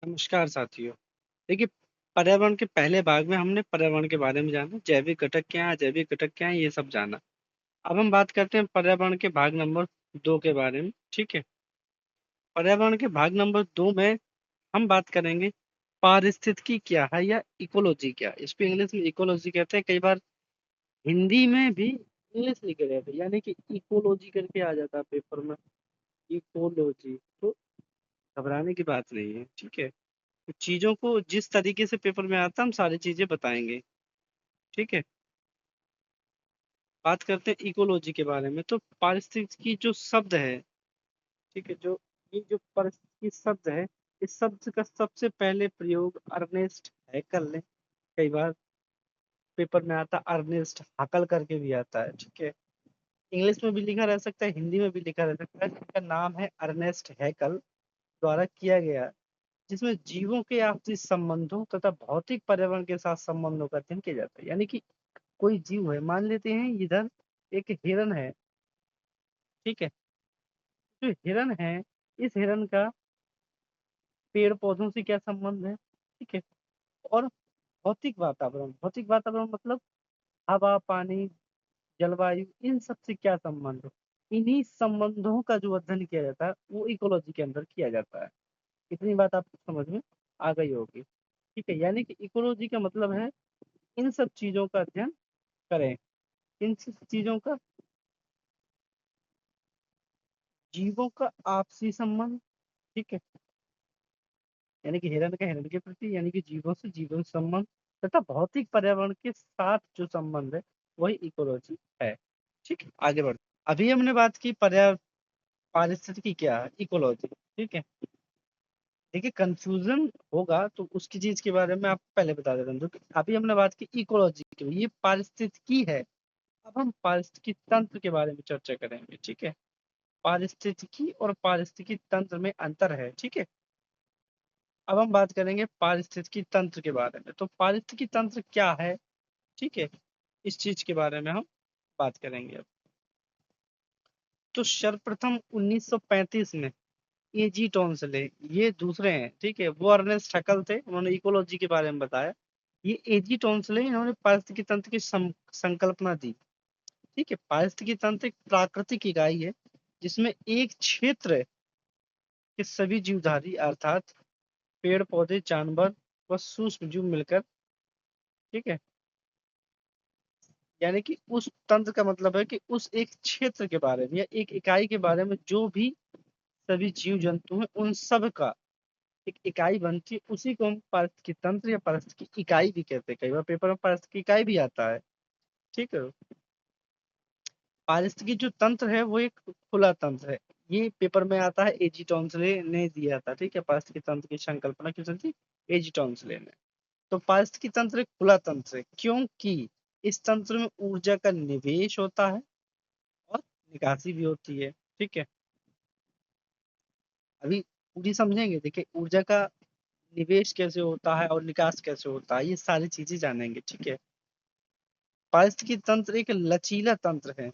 नमस्कार साथियों। देखिए, पर्यावरण के पहले भाग में हमने पर्यावरण के बारे में जाना, जैविक घटक क्या है, अजैविक घटक क्या है, ये सब जाना। अब हम बात करते हैं पर्यावरण के भाग नंबर 2 के बारे में। ठीक है। पर्यावरण के भाग नंबर 2 में हम बात करेंगे पारिस्थितिकी क्या है या इकोलॉजी क्या है। इसको इंग्लिश में इकोलॉजी कहते हैं। कई बार हिंदी में भी इंग्लिश लिखे रहते हैं, यानी कि इकोलॉजी करके आ जाता है पेपर में, इकोलॉजी। तो घबराने की बात नहीं है। ठीक है। तो चीजों को जिस तरीके से पेपर में आता है, हम सारी चीजें बताएंगे। ठीक है। बात करते हैं इकोलॉजी के बारे में। तो पारिस्थितिकी जो शब्द है, ठीक है, जो ये जो पारिस्थितिकी शब्द है, इस शब्द का सबसे पहले प्रयोग अर्नेस्ट हैकल ने, कई बार पेपर में आता है अर्नेस्ट हाकल करके भी आता है। ठीक है। इंग्लिश में भी लिखा रह सकता है, हिंदी में भी लिखा रह सकता है। इसका नाम है अर्नेस्ट हैकल द्वारा किया गया, जिसमें जीवों के आपसी संबंधों तथा भौतिक पर्यावरण के साथ संबंधों का अध्ययन किया जाता है। यानी कि कोई जीव है, मान लेते हैं इधर एक हिरन है। ठीक है। जो हिरन है, इस हिरन का पेड़ पौधों से क्या संबंध है। ठीक है। और भौतिक वातावरण मतलब हवा, पानी, जलवायु, इन सब से क्या संबंध है। इन्हीं संबंधों का जो अध्ययन किया जाता है वो इकोलॉजी के अंदर किया जाता है। इतनी बात आपको समझ में आ गई होगी। ठीक है। यानी कि इकोलॉजी का मतलब है इन सब चीजों का अध्ययन करें। इन सब चीजों का, जीवों का आपसी संबंध। ठीक है। यानी कि हिरन का हिरन के प्रति, यानी कि जीवों से जीवन संबंध, तथा भौतिक पर्यावरण के साथ जो संबंध है वही इकोलॉजी है। ठीक है। आगे बढ़ते, अभी हमने बात की पारिस्थितिकी क्या है, इकोलॉजी। ठीक है। देखिए, कंफ्यूजन होगा तो उसकी चीज के बारे में आपको पहले बता देता हूँ। तो अभी हमने बात की इकोलॉजी की, ये पारिस्थितिकी है। अब हम पारिस्थितिकी तंत्र के बारे में चर्चा करेंगे। ठीक है। पारिस्थितिकी और पारिस्थितिकी तंत्र में अंतर है। ठीक है। अब हम बात करेंगे पारिस्थितिकी तंत्र के बारे में। तो पारिस्थितिकी तंत्र क्या है, ठीक है, इस चीज के बारे में हम बात करेंगे अब। तो सर्वप्रथम 1935 में एजी टॉन्सले, ये दूसरे हैं। ठीक है। वो अर्नेस्ट हकल थे, उन्होंने इकोलॉजी के बारे में बताया। ये एजी टॉन्सले, इन्होंने पारिस्थितिकी तंत्र की संकल्पना दी। ठीक है। पारिस्थितिकी तंत्र एक प्राकृतिक इकाई है जिसमें एक क्षेत्र के सभी जीवधारी अर्थात पेड़ पौधे, जानवर व सूक्ष्म जीव मिलकर, ठीक है, यानी कि उस तंत्र का मतलब है कि उस एक क्षेत्र के बारे में या एक इकाई के बारे में जो भी सभी जीव जंतु हैं उन सब का एक इकाई बनती है, उसी को हम पारिस्थितिकी तंत्र या पारिस्थितिकी इकाई भी कहते हैं। कई बार पेपर में पारिस्थितिकी इकाई भी आता है। ठीक है। पारिस्थितिकी जो तंत्र है वो एक खुला तंत्र है। ये पेपर में आता है, एजी टॉन्सले ने दिया था। ठीक है। पारिस्थितिकी तंत्र की संकल्पना किसने थी, एजी टॉन्सले ने। तो पारिस्थितिकी तंत्र एक खुला तंत्र है क्योंकि इस तंत्र में ऊर्जा का निवेश होता है और निकासी भी होती है। ठीक है। अभी पूरी समझेंगे। देखिए, ऊर्जा का निवेश कैसे होता है और निकास कैसे होता है, ये सारी चीजें जानेंगे। ठीक है। पारिस्थितिकी तंत्र एक लचीला तंत्र है।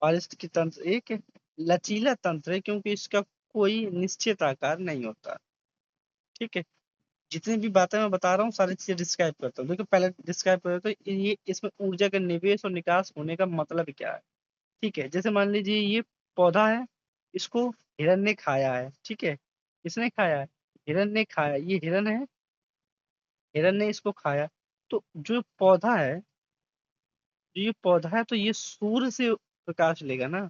पारिस्थितिकी तंत्र एक लचीला तंत्र है क्योंकि इसका कोई निश्चित आकार नहीं होता। ठीक है। जितनी भी बातें मैं बता रहा हूँ सारी चीजें डिस्क्राइब करता हूँ। देखो, पहले डिस्क्राइब कर देता हूँ ये इसमें ऊर्जा का निवेश और निकास होने का मतलब क्या है। ठीक है। जैसे मान लीजिए ये पौधा है, इसको हिरन ने खाया है। ठीक है। किसने खाया है, हिरन ने खाया। ये हिरन है, हिरन ने इसको खाया। तो जो पौधा है, जो ये पौधा है, तो ये सूर्य से प्रकाश लेगा ना।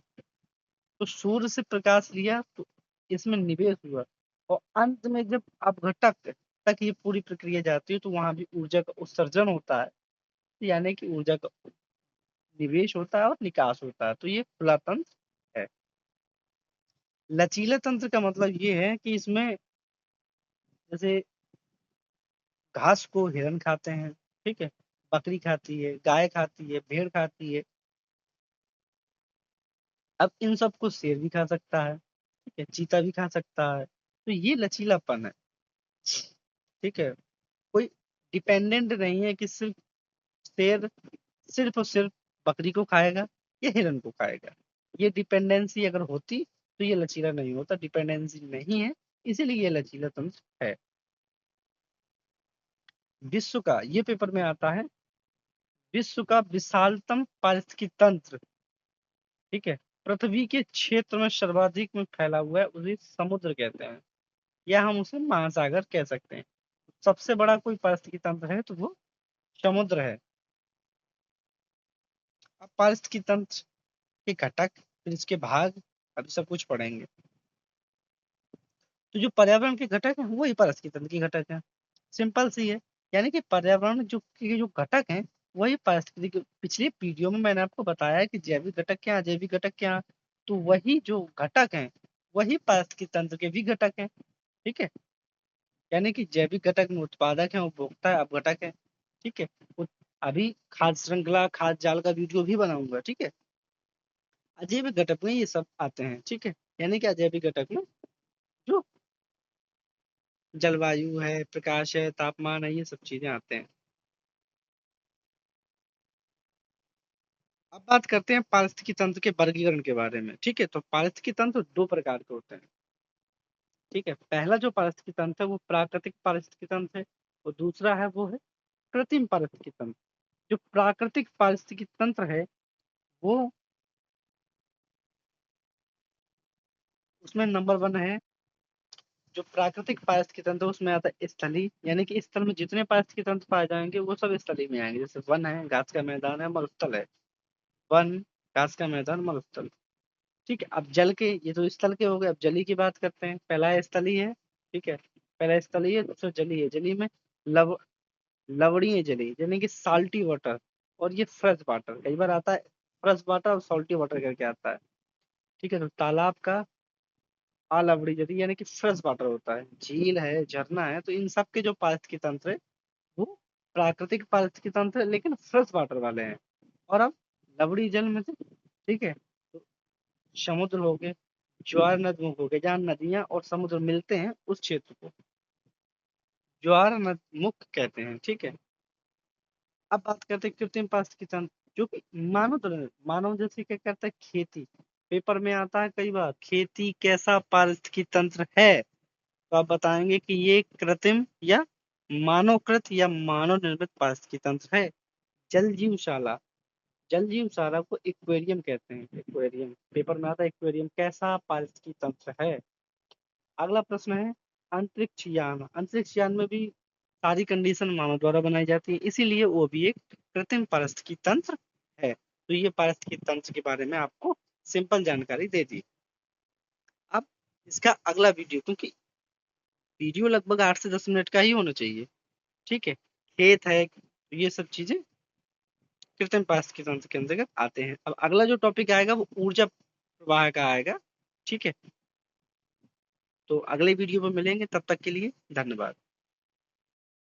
तो सूर्य से प्रकाश लिया तो इसमें निवेश हुआ, और अंत में जब अपघटक तक ये पूरी प्रक्रिया जाती है तो वहां भी ऊर्जा का उत्सर्जन होता है। यानी कि ऊर्जा का निवेश होता है और निकास होता है। तो ये खुला तंत्र है। लचीला तंत्र का मतलब ये है कि इसमें जैसे घास को हिरन खाते हैं। ठीक है। बकरी खाती है, गाय खाती है, भेड़ खाती है। अब इन सबको शेर भी खा सकता है। ठीक है। चीता भी खा सकता है। तो ये लचीलापन है। ठीक है। कोई डिपेंडेंट नहीं है कि सिर्फ शेर सिर्फ और सिर्फ बकरी को खाएगा या हिरन को खाएगा। ये डिपेंडेंसी अगर होती तो ये लचीला नहीं होता। डिपेंडेंसी नहीं है, इसीलिए ये लचीला तंत्र है। विश्व का, ये पेपर में आता है, विश्व का विशालतम पारिस्थितिकी तंत्र, ठीक है, पृथ्वी के क्षेत्र में सर्वाधिक में फैला हुआ है, उसे समुद्र कहते हैं, या हम उसे महासागर कह सकते हैं। सबसे बड़ा कोई पारिस्थितिकी तंत्र है तो वो समुद्र है। अब पारिस्थितिकी तंत्र के घटक, फिर इसके भाग, अभी सब कुछ पढ़ेंगे। तो जो पर्यावरण के घटक हैं वही पारिस्थितिकी तंत्र के घटक हैं, सिंपल सी है। यानी कि पर्यावरण जो के जो घटक हैं वही पारिस्थितिकी, पिछली वीडियो में मैंने आपको बताया है कि जैविक घटक क्या, जैविक घटक क्या, तो वही जो घटक हैं वही पारिस्थितिकी तंत्र के भी घटक हैं, ठीक है। यानी कि जैविक घटक में उत्पादक है, उपभोक्ता है, अपघटक है, ठीक है। अभी खाद्य श्रृंखला, खाद्य जाल का वीडियो भी बनाऊंगा, ठीक है। अजैविक घटक में ये सब आते हैं, ठीक है। यानी कि अजैविक घटक में जो जलवायु है, प्रकाश है, तापमान है, ये सब चीजें आते हैं। अब बात करते हैं पारिस्थितिकी तंत्र के वर्गीकरण के बारे में, ठीक है। तो पारिस्थितिकी तंत्र दो प्रकार के होते हैं, ठीक है। पहला जो पारिस्थितिकी तंत्र है वो प्राकृतिक पारिस्थितिकी तंत्र है, और दूसरा है वो है कृत्रिम पारिस्थितिकी तंत्र। जो प्राकृतिक पारिस्थितिकी तंत्र है वो, उसमें नंबर वन है, जो प्राकृतिक पारिस्थितिकी तंत्र उसमें आता है स्थली, यानी कि स्थल में जितने पारिस्थितिकी तंत्र पाए जाएंगे वो सब स्थली में आएंगे। जैसे वन है, घास का मैदान है, मरुस्थल है। वन, घास का मैदान, मरुस्थल, ठीक है। अब जल के, ये तो स्थल के हो गए, अब जली की बात करते हैं। पहला है स्थलीय है, ठीक है, पहला स्थलीय है, दूसरा जलीय है। जलीय में लव लवणीय जलीय, यानी कि साल्टी वाटर, और ये फ्रेश वाटर, कई बार आता है फ्रेश वाटर और सॉल्टी वाटर करके आता है, ठीक है। तो तालाब का अलवणीय जलीय यानी कि फ्रेश वाटर होता है, झील है, झरना है, तो इन सब के जो पारिस्थितिकी तंत्र है वो प्राकृतिक पारिस्थितिकी तंत्र है, लेकिन फ्रेश वाटर वाले हैं। और अब लवणीय जल में से, ठीक है, तो समुद्र हो गए, ज्वार नदमुख हो गए, जहाँ नदियां और समुद्र मिलते हैं उस क्षेत्र को ज्वार नदमुख कहते हैं, ठीक है। अब बात करते हैं कृत्रिम पारिस्थितिकी तंत्र, जो कि मानव जैसे क्या करता है, खेती। पेपर में आता है कई बार, खेती कैसा पारिस्थितिकी तंत्र है, तो आप बताएंगे कि ये कृत्रिम या मानवकृत या मानव निर्मित पारिस्थितिकी तंत्र है। जल जीवशाला, जल जीवशाला को एक्वेरियम कहते हैं, एक्वेरियम पेपर में आता है, एक्वेरियम कैसा पारिस्थितिकी तंत्र है। अगला प्रश्न है अंतरिक्ष यान, अंतरिक्ष यान में भी सारी कंडीशन मानव द्वारा बनाई जाती है, इसीलिए वो भी एक कृत्रिम पारिस्थितिकी तंत्र है। तो ये पारिस्थितिकी तंत्र के बारे में आपको सिंपल जानकारी दे दी। अब इसका अगला वीडियो, क्योंकि वीडियो लगभग 8 से 10 मिनट का ही होना चाहिए, ठीक है। खेत है, ये सब चीजें कृत्रिम पारिस्थितिकी तंत्र के अंतर्गत आते हैं। अब अगला जो टॉपिक आएगा वो ऊर्जा प्रवाह का आएगा, ठीक है। तो अगले वीडियो में मिलेंगे, तब तक के लिए धन्यवाद।